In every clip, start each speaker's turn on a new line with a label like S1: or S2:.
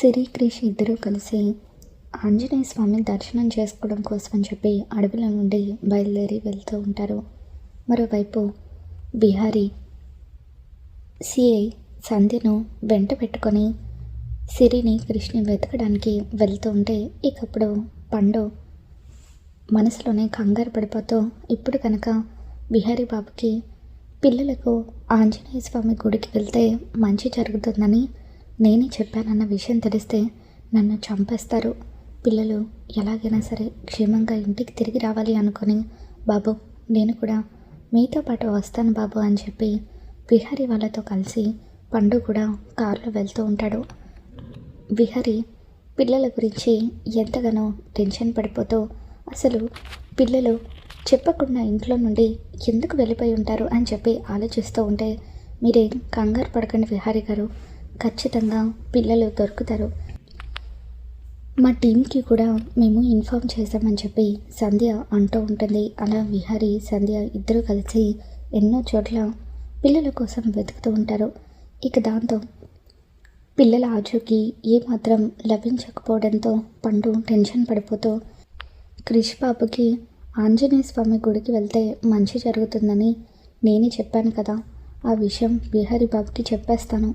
S1: సిరి, క్రిష్ ఇద్దరూ కలిసి ఆంజనేయ స్వామి దర్శనం చేసుకోవడం కోసం అని చెప్పి అడవిలో నుండి బయలుదేరి వెళ్తూ ఉంటారు. మరోవైపు బిహారీ సిఐ సంధ్యను వెంట పెట్టుకొని సిరిని, క్రిష్ని వెతకడానికి వెళ్తూ ఉంటే ఇకప్పుడు పండు మనసులోనే కంగారు పడిపోతూ ఇప్పుడు కనుక బిహారీ బాబుకి పిల్లలకు ఆంజనేయ స్వామి గుడికి వెళ్తే మంచి జరుగుతుందని నేనే చెప్పానన్న విషయం తెలిస్తే నన్ను చంపేస్తారు. పిల్లలు ఎలాగైనా సరే క్షేమంగా ఇంటికి తిరిగి రావాలి అనుకొని, బాబు నేను కూడా మీతో పాటు వస్తాను బాబు అని చెప్పి విహారీ వాళ్ళతో కలిసి పండు కూడా కారులో వెళ్తూ ఉంటాడు. విహారీ పిల్లల గురించి ఎంతగానో టెన్షన్ పడిపోతూ అసలు పిల్లలు చెప్పకుండా ఇంట్లో నుండి ఎందుకు వెళ్ళిపోయి ఉంటారు అని చెప్పి ఆలోచిస్తూ ఉంటే, మీరేం కంగారు పడకండి విహారీ గారు, ఖచ్చితంగా పిల్లలు దొరుకుతారు. మా టీంకి కూడా మేము ఇన్ఫామ్ చేశామని చెప్పి సంధ్య అంటూ ఉంటుంది. అలా విహారీ, సంధ్య ఇద్దరు కలిసి ఎన్నో చోట్ల పిల్లల కోసం వెతుకుతూ ఉంటారు. ఇక దాంతో పిల్లల ఆచూకీ ఏమాత్రం లభించకపోవడంతో పండు టెన్షన్ పడిపోతూ, క్రిష్ బాబుకి ఆంజనేయ స్వామి గుడికి వెళ్తే మంచి జరుగుతుందని నేనే చెప్పాను కదా, ఆ విషయం బిహారీ బాబుకి చెప్పేస్తాను,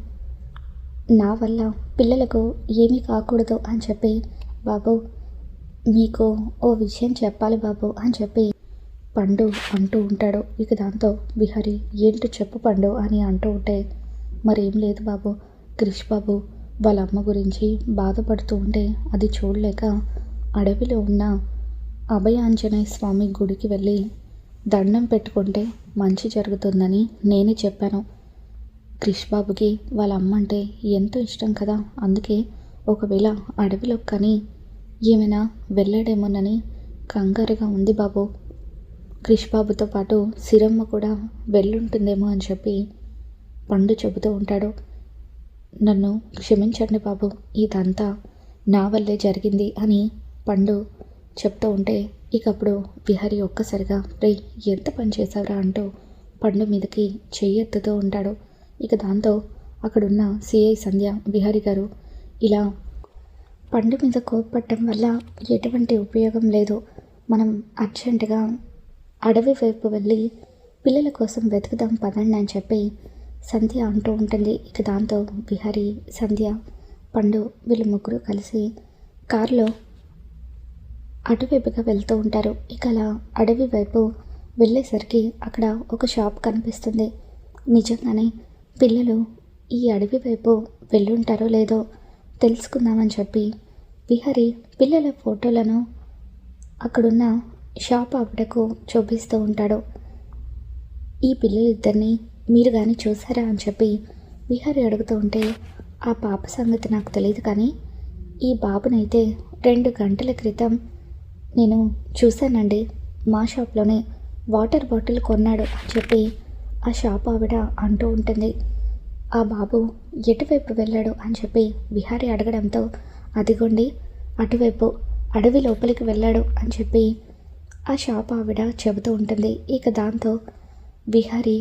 S1: నా వల్ల పిల్లలకు ఏమీ కాకూడదు అని చెప్పి, బాబు మీకు ఓ విషయం చెప్పాలి బాబు అని చెప్పి పండు అంటూ ఉంటాడు. ఇక దాంతో బిహారీ ఏంటో చెప్పు పండు అని అంటూ ఉంటే, మరేం లేదు బాబు, క్రిష్ బాబు వాళ్ళ అమ్మ గురించి బాధపడుతూ ఉంటే అది చూడలేక అడవిలో ఉన్న అభయాంజనేయ స్వామి గుడికి వెళ్ళి దండం పెట్టుకుంటే మంచి జరుగుతుందని నేనే చెప్పాను. క్రిష్ బాబుకి వాళ్ళ అమ్మ అంటే ఎంతో ఇష్టం కదా, అందుకే ఒకవేళ అడవిలో కానీ ఏమైనా వెళ్ళాడేమోనని కంగారుగా ఉంది బాబు, క్రిష్ బాబుతో పాటు సిరమ్మ కూడా వెళ్ళుంటుందేమో అని చెప్పి పండు చెబుతూ ఉంటాడు. నన్ను క్షమించండి బాబు, ఇదంతా నా వల్లే జరిగింది అని పండు చెప్తూ ఉంటే ఇకప్పుడు విహారీ ఒక్కసారిగా రే ఎంత పని చేశావురా అంటూ పండు మీదకి చెయ్యెత్తుతూ ఉంటాడు. ఇక దాంతో అక్కడున్న సిఐ సంధ్య, బిహారీ గారు ఇలా పండు మీద కోప్పట్టడం వల్ల ఎటువంటి ఉపయోగం లేదు, మనం అర్జెంటుగా అడవి వైపు వెళ్ళి పిల్లల కోసం వెతుకుదాం పదండి అని చెప్పి సంధ్య అంటూ ఉంటుంది. ఇక దాంతో బిహారీ, సంధ్య, పండు వీళ్ళు ముగ్గురు కలిసి కారులో అటువైపుగా వెళ్తూ ఉంటారు. ఇక అలా అడవి వైపు వెళ్ళేసరికి అక్కడ ఒక షాప్ కనిపిస్తుంది. నిజంగానే పిల్లలు ఈ అడవి వైపు వెళ్ళుంటారో లేదో తెలుసుకుందామని చెప్పి విహారీ పిల్లల ఫోటోలను అక్కడున్న షాప్ ఆవిడకు చూపిస్తూ ఉంటాడు. ఈ పిల్లలిద్దరిని మీరు కానీ చూసారా అని చెప్పి విహారీ అడుగుతూ ఉంటే, ఆ పాప సంగతి నాకు తెలియదు కానీ ఈ బాబునైతే 2 గంటల క్రితం నేను చూశానండి, మా షాప్లోనే వాటర్ బాటిల్ కొన్నాడు అని చెప్పి ఆ షాప్ ఆవిడ అంటూ ఉంటుంది. ఆ బాబు ఎటువైపు వెళ్ళాడు అని చెప్పి విహారీ అడగడంతో, అదిగోండి అటువైపు అడవి లోపలికి వెళ్ళాడు అని చెప్పి ఆ షాప్ ఆవిడ చెబుతూ ఉంటుంది. ఇక దాంతో విహారీ,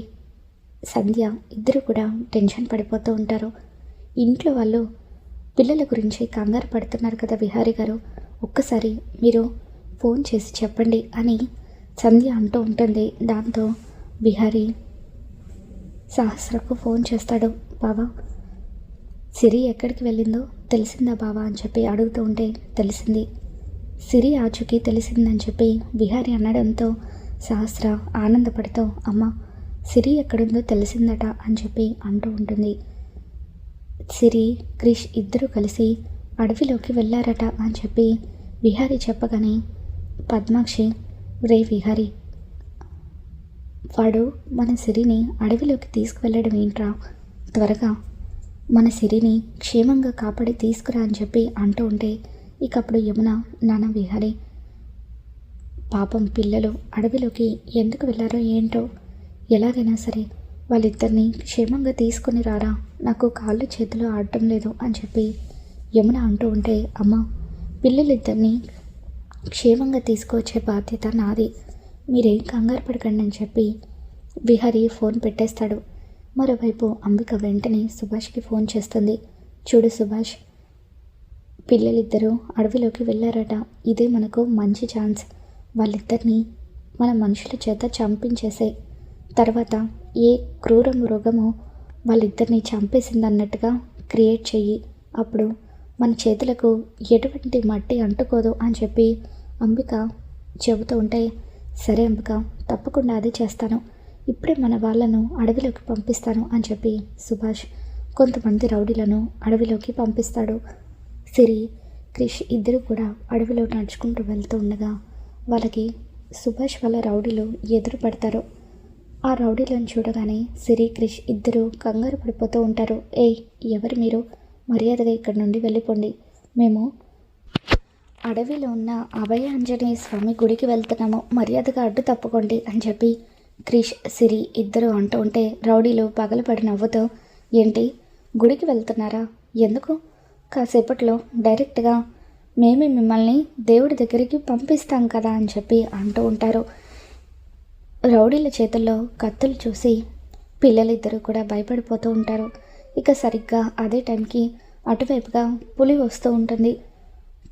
S1: సంధ్య ఇద్దరు కూడా టెన్షన్ పడిపోతూ ఉంటారు. ఇంట్లో వాళ్ళు పిల్లల గురించి కంగారు పడుతున్నారు కదా విహారీ గారు, ఒక్కసారి మీరు ఫోన్ చేసి చెప్పండి అని సంధ్య అంటూ ఉంటుంది. దాంతో బిహారీ సహస్రకు ఫోన్ చేస్తాడు. బావా సిరి ఎక్కడికి వెళ్ళిందో తెలిసిందా బావా అని చెప్పి అడుగుతూ ఉంటే, తెలిసింది, సిరి ఆచూకీ తెలిసిందని చెప్పి బిహారీ అనడంతో సహస్ర ఆనందపడుతూ, అమ్మ సిరి ఎక్కడుందో తెలిసిందట అని చెప్పి అంటూ ఉంటుంది. సిరి, క్రిష్ ఇద్దరూ కలిసి అడవిలోకి వెళ్ళారట అని చెప్పి విహారీ చెప్పగానే పద్మాక్షి, రే విహారీ, వాడు మన సిరిని అడవిలోకి తీసుకువెళ్ళడం ఏంట్రా, త్వరగా మన సిరిని క్షేమంగా కాపాడి తీసుకురా అని చెప్పి అంటూ ఉంటే ఇకప్పుడు యమున, నాన్న విహారీ, పాపం పిల్లలు అడవిలోకి ఎందుకు వెళ్ళారో ఏంటో, ఎలాగైనా సరే వాళ్ళిద్దరిని క్షేమంగా తీసుకుని రారా, నాకు కాళ్ళు చేతులు ఆడటం లేదు అని చెప్పి యమున అంటూ ఉంటే, అమ్మ పిల్లలిద్దరిని క్షేమంగా తీసుకువచ్చే బాధ్యత నాది, మీరేం కంగారు పడకండి అని చెప్పి విహారీ ఫోన్ పెట్టేస్తాడు. మరోవైపు అంబిక వెంటనే సుభాష్కి ఫోన్ చేస్తుంది. చూడు సుభాష్, పిల్లలిద్దరూ అడవిలోకి వెళ్ళారట. ఇదే మనకు మంచి ఛాన్స్. వాళ్ళిద్దరినీ మన మనుషుల చేత చంపించేసే తర్వాత ఏ క్రూర మృగమో వాళ్ళిద్దరినీ చంపేసిందన్నట్టుగా క్రియేట్ చెయ్యి. అప్పుడు మన చేతులకు ఎటువంటి మట్టి అంటుకోదు అని చెప్పి అంబిక చెబుతూ ఉంటే, సరే అంబిక, తప్పకుండా అది చేస్తాను. ఇప్పుడే మన వాళ్ళను అడవిలోకి పంపిస్తాను అని చెప్పి సుభాష్ కొంతమంది రౌడీలను అడవిలోకి పంపిస్తాడు. సిరి, క్రిష్ ఇద్దరు కూడా అడవిలో నడుచుకుంటూ వెళ్తూ ఉండగా వాళ్ళకి సుభాష్ వాళ్ళ రౌడీలు ఎదురు పడతారు. ఆ రౌడీలను చూడగానే సిరి, క్రిష్ ఇద్దరు కంగారు పడిపోతూ ఉంటారు. ఏయ్, ఎవరు మీరు? మర్యాదగా ఇక్కడి నుండి వెళ్ళిపోండి. మేము అడవిలో ఉన్న అభయ ఆంజనేయ స్వామి గుడికి వెళ్తున్నాము, మర్యాదగా అడ్డు తప్పుకోండి అని చెప్పి క్రిష్, సిరి ఇద్దరు అంటూ ఉంటే రౌడీలు పగలపడి నవ్వుతూ, ఏంటి గుడికి వెళ్తున్నారా? ఎందుకు? కాసేపట్లో డైరెక్ట్గా మేమే మిమ్మల్ని దేవుడి దగ్గరికి పంపిస్తాం కదా అని చెప్పి అంటూ ఉంటారు. రౌడీల చేతుల్లో కత్తులు చూసి పిల్లలిద్దరూ కూడా భయపడిపోతూ ఉంటారు. ఇక సరిగ్గా అదే టైంకి అటువైపుగా పులి వస్తూ ఉంటుంది.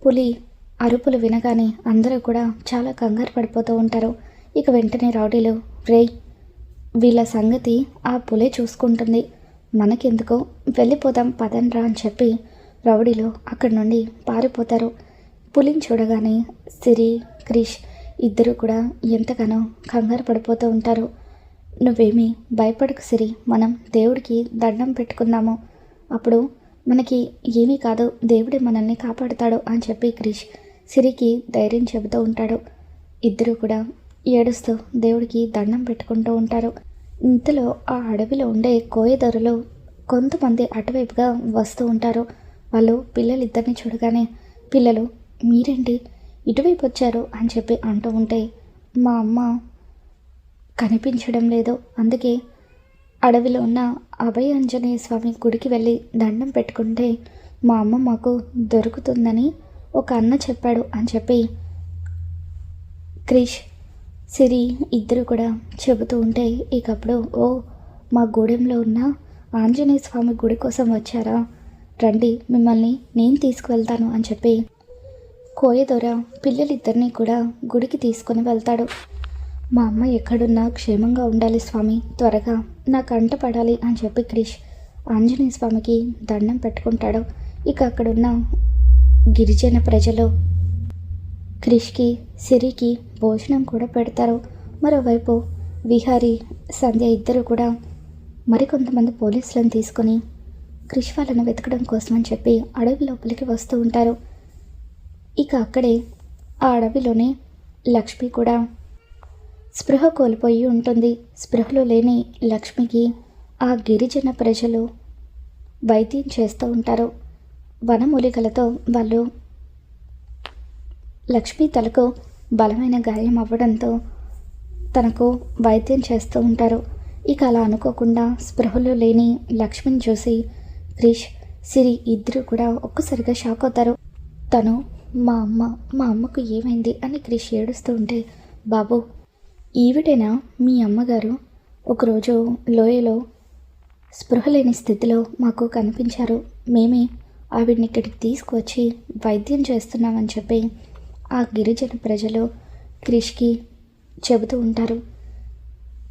S1: పులి అరుపులు వినగానే అందరూ కూడా చాలా కంగారు పడిపోతూ ఉంటారు. ఇక వెంటనే రౌడీలు, రేయ్, వీళ్ళ సంగతి ఆ పులే చూసుకుంటుంది, మనకెందుకో వెళ్ళిపోదాం పదండ్రా అని చెప్పి రౌడీలు అక్కడి నుండి పారిపోతారు. పులిని చూడగానే సిరి, క్రిష్ ఇద్దరు కూడా ఎంతగానో కంగారు పడిపోతూ ఉంటారు. నువ్వేమీ భయపడకు సిరి, మనం దేవుడికి దండం పెట్టుకుందాము, అప్పుడు మనకి ఏమీ కాదు, దేవుడే మనల్ని కాపాడుతాడు అని చెప్పి క్రిష్ సిరికి ధైర్యం చెబుతూ ఉంటాడు. ఇద్దరు కూడా ఏడుస్తూ దేవుడికి దండం పెట్టుకుంటూ ఉంటారు. ఇంతలో ఆ అడవిలో ఉండే కోయదొరలు కొంతమంది అటువైపుగా వస్తూ ఉంటారు. వాళ్ళు పిల్లలిద్దరిని చూడగానే, పిల్లలు మీరేంటి ఇటువైపు వచ్చారు అని చెప్పి అంటూ ఉంటే, మా అమ్మ కనిపించడం లేదు, అందుకే అడవిలో ఉన్న అభయ ఆంజనేయ స్వామి గుడికి వెళ్ళి దండం పెట్టుకుంటే మా అమ్మ మాకు దొరుకుతుందని ఒక అన్న చెప్పాడు అని చెప్పి క్రిష్, సిరి ఇద్దరు కూడా చెబుతూ ఉంటే, ఇకప్పుడు ఓ, మా గూడెంలో ఉన్న ఆంజనేయ స్వామి గుడి కోసం వచ్చారా? రండి, మిమ్మల్ని నేను తీసుకువెళ్తాను అని చెప్పి కోయదొర పిల్లలిద్దరినీ కూడా గుడికి తీసుకొని వెళ్తాడు. మా అమ్మ ఎక్కడున్నా క్షేమంగా ఉండాలి స్వామి, త్వరగా నా కంట పడాలి అని చెప్పి క్రిష్ ఆంజనేయ స్వామికి దండం పెట్టుకుంటాడు. ఇక అక్కడున్న గిరిజన ప్రజలు క్రిష్కి, సిరికి భోజనం కూడా పెడతారు. మరోవైపు విహారీ, సంధ్య ఇద్దరు కూడా మరికొంతమంది పోలీసులను తీసుకొని క్రిష్ వాళ్ళను వెతకడం కోసం అని చెప్పి అడవి లోపలికి వస్తూ ఉంటారు. ఇక అక్కడే ఆ అడవిలోనే లక్ష్మి కూడా స్పృహ కోల్పోయి ఉంటుంది. స్పృహలో లేని లక్ష్మికి ఆ గిరిజన ప్రజలు వైద్యం చేస్తూ ఉంటారు. వనమూలికలతో వాళ్ళు లక్ష్మి తలకు బలమైన గాయం అవ్వడంతో తనకు వైద్యం చేస్తూ ఉంటారు. ఇక అలా అనుకోకుండా స్పృహలో లేని లక్ష్మిని చూసి క్రిష్, సిరి ఇద్దరు కూడా ఒక్కసారిగా షాక్ అవుతారు. తను మా అమ్మకు ఏమైంది అని క్రిష్ ఏడుస్తూ ఉంటే, బాబు ఈవిడేనా మీ అమ్మగారు? ఒకరోజు లోయలో స్పృహ లేని స్థితిలో మాకు కనిపించారు, మేమే ఆవిడ్ని ఇక్కడికి తీసుకువచ్చి వైద్యం చేస్తున్నామని చెప్పి ఆ గిరిజన ప్రజలు క్రిష్కి చెబుతూ ఉంటారు.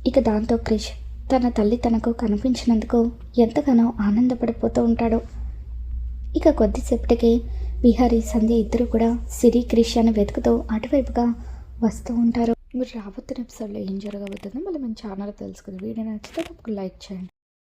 S1: ఇక దాంతో క్రిష్ తన తల్లి తనకు కనిపించినందుకు ఎంతగానో ఆనందపడిపోతూ ఉంటాడు. ఇక కొద్దిసేపటికి విహారీ, సంధ్య ఇద్దరు కూడా సిరి, క్రిష్ అని వెతుకుతూ అటువైపుగా వస్తూ ఉంటారు. మీరు రాబోతున్న ఎపిసోడ్లో ఏం జరగబోతుందో మళ్ళీ మన ఛానల్ తెలుసుకుని వీడియో నచ్చితే తప్పకుండా లైక్ చేయండి.